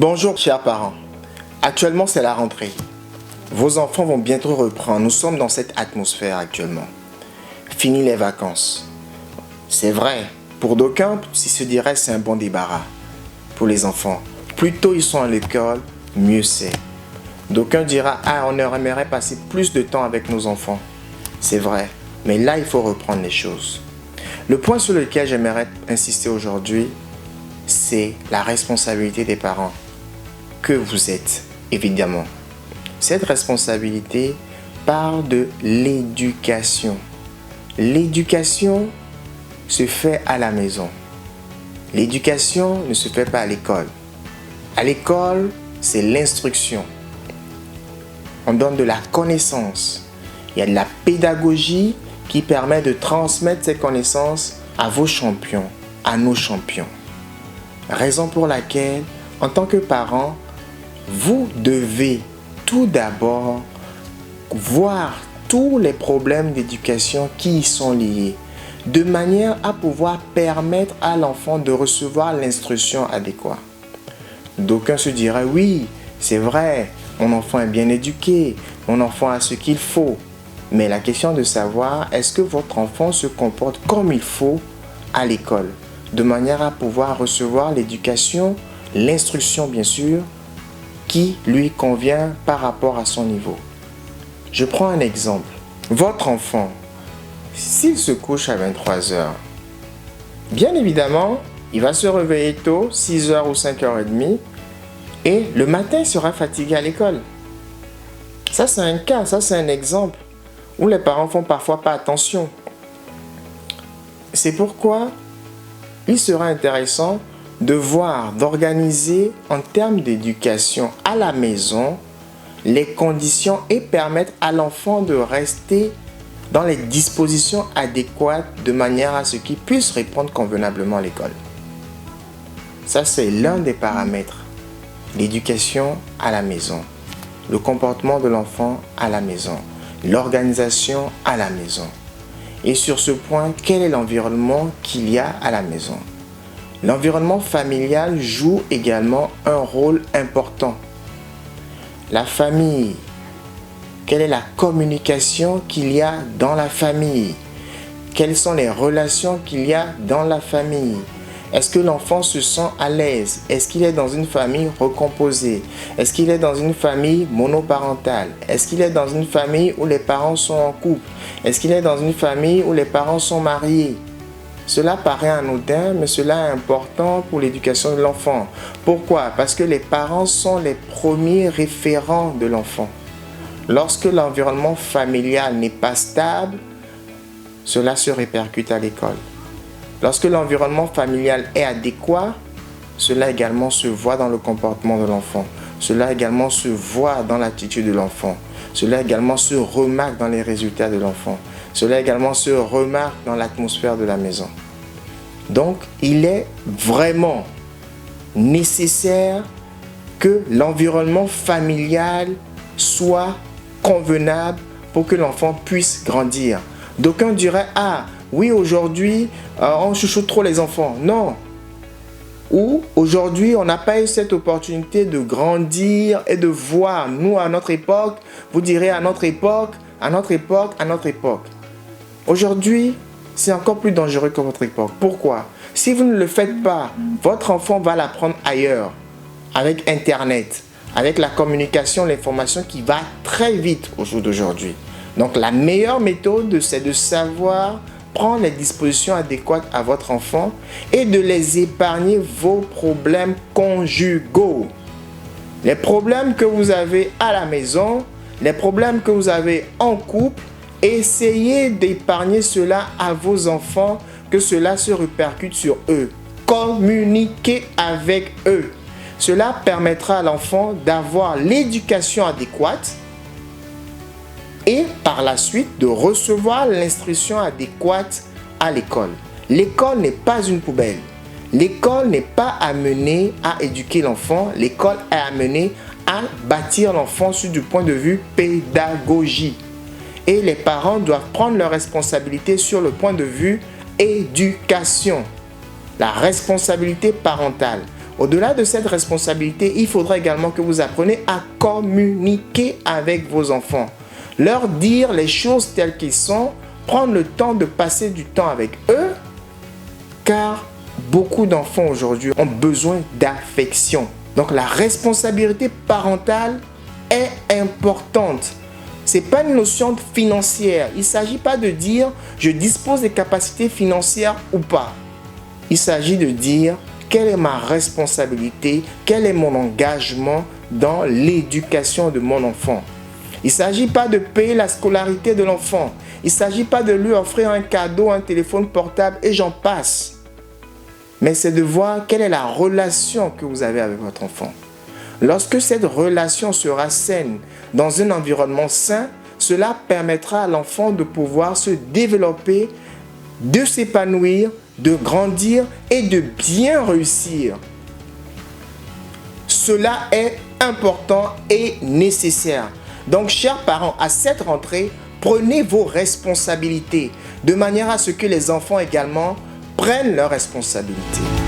Bonjour chers parents, actuellement c'est la rentrée. Vos enfants vont bientôt reprendre, nous sommes dans cette atmosphère actuellement. Fini les vacances. C'est vrai, pour d'aucuns, si se dirait c'est un bon débarras pour les enfants. Plus tôt ils sont à l'école, mieux c'est. D'aucuns dira, on aimerait passer plus de temps avec nos enfants. C'est vrai, mais là il faut reprendre les choses. Le point sur lequel j'aimerais insister aujourd'hui, c'est la responsabilité des parents que vous êtes, évidemment. Cette responsabilité parle de l'éducation. L'éducation se fait à la maison. L'éducation ne se fait pas à l'école. À l'école, c'est l'instruction. On donne de la connaissance. Il y a de la pédagogie qui permet de transmettre ces connaissances à vos champions, à nos champions. Raison pour laquelle, en tant que parent, vous devez tout d'abord voir tous les problèmes d'éducation qui y sont liés, de manière à pouvoir permettre à l'enfant de recevoir l'instruction adéquate. D'aucuns se diraient, oui, c'est vrai, mon enfant est bien éduqué, mon enfant a ce qu'il faut. Mais la question de savoir, est-ce que votre enfant se comporte comme il faut à l'école, de manière à pouvoir recevoir l'éducation, l'instruction bien sûr, qui lui convient par rapport à son niveau. Je prends un exemple. Votre enfant, s'il se couche à 23 heures, bien évidemment, il va se réveiller tôt, 6 heures ou 5h30, et le matin, il sera fatigué à l'école. Ça, c'est un cas, ça, c'est un exemple où les parents font parfois pas attention. C'est pourquoi il sera intéressant de voir, d'organiser en termes d'éducation à la maison les conditions et permettre à l'enfant de rester dans les dispositions adéquates de manière à ce qu'il puisse répondre convenablement à l'école. Ça, c'est l'un des paramètres. L'éducation à la maison, le comportement de l'enfant à la maison, l'organisation à la maison. Et sur ce point, quel est l'environnement qu'il y a à la maison? L'environnement familial joue également un rôle important. La famille, quelle est la communication qu'il y a dans la famille? Quelles sont les relations qu'il y a dans la famille? Est-ce que l'enfant se sent à l'aise? Est-ce qu'il est dans une famille recomposée? Est-ce qu'il est dans une famille monoparentale? Est-ce qu'il est dans une famille où les parents sont en couple? Est-ce qu'il est dans une famille où les parents sont mariés? Cela paraît anodin, mais cela est important pour l'éducation de l'enfant. Pourquoi? Parce que les parents sont les premiers référents de l'enfant. Lorsque l'environnement familial n'est pas stable, cela se répercute à l'école. Lorsque l'environnement familial est adéquat, cela également se voit dans le comportement de l'enfant. Cela également se voit dans l'attitude de l'enfant. Cela également se remarque dans les résultats de l'enfant. Cela également se remarque dans l'atmosphère de la maison. Donc, il est vraiment nécessaire que l'environnement familial soit convenable pour que l'enfant puisse grandir. D'aucuns diraient, oui, aujourd'hui, on chouchoute trop les enfants. Non. Ou aujourd'hui, on n'a pas eu cette opportunité de grandir et de voir. Nous, à notre époque, vous direz à notre époque, à notre époque, à notre époque. Aujourd'hui, c'est encore plus dangereux que votre époque. Pourquoi? Si vous ne le faites pas, votre enfant va l'apprendre ailleurs, avec Internet, avec la communication, l'information qui va très vite au jour d'aujourd'hui. Donc, la meilleure méthode, c'est de savoir prendre les dispositions adéquates à votre enfant et de les épargner vos problèmes conjugaux. Les problèmes que vous avez à la maison, les problèmes que vous avez en couple, essayez d'épargner cela à vos enfants, que cela se répercute sur eux. Communiquez avec eux. Cela permettra à l'enfant d'avoir l'éducation adéquate et par la suite de recevoir l'instruction adéquate à l'école. L'école n'est pas une poubelle. L'école n'est pas amenée à éduquer l'enfant. L'école est amenée à bâtir l'enfant sur du point de vue pédagogie. Et les parents doivent prendre leurs responsabilités sur le point de vue éducation. La responsabilité parentale. Au-delà de cette responsabilité, il faudra également que vous appreniez à communiquer avec vos enfants. Leur dire les choses telles qu'elles sont, prendre le temps de passer du temps avec eux, car beaucoup d'enfants aujourd'hui ont besoin d'affection. Donc la responsabilité parentale est importante. Ce n'est pas une notion financière. Il ne s'agit pas de dire je dispose des capacités financières ou pas. Il s'agit de dire quelle est ma responsabilité, quel est mon engagement dans l'éducation de mon enfant. Il ne s'agit pas de payer la scolarité de l'enfant. Il ne s'agit pas de lui offrir un cadeau, un téléphone portable et j'en passe. Mais c'est de voir quelle est la relation que vous avez avec votre enfant. Lorsque cette relation sera saine, dans un environnement sain, cela permettra à l'enfant de pouvoir se développer, de s'épanouir, de grandir et de bien réussir. Cela est important et nécessaire. Donc, chers parents, à cette rentrée, prenez vos responsabilités de manière à ce que les enfants également prennent leurs responsabilités.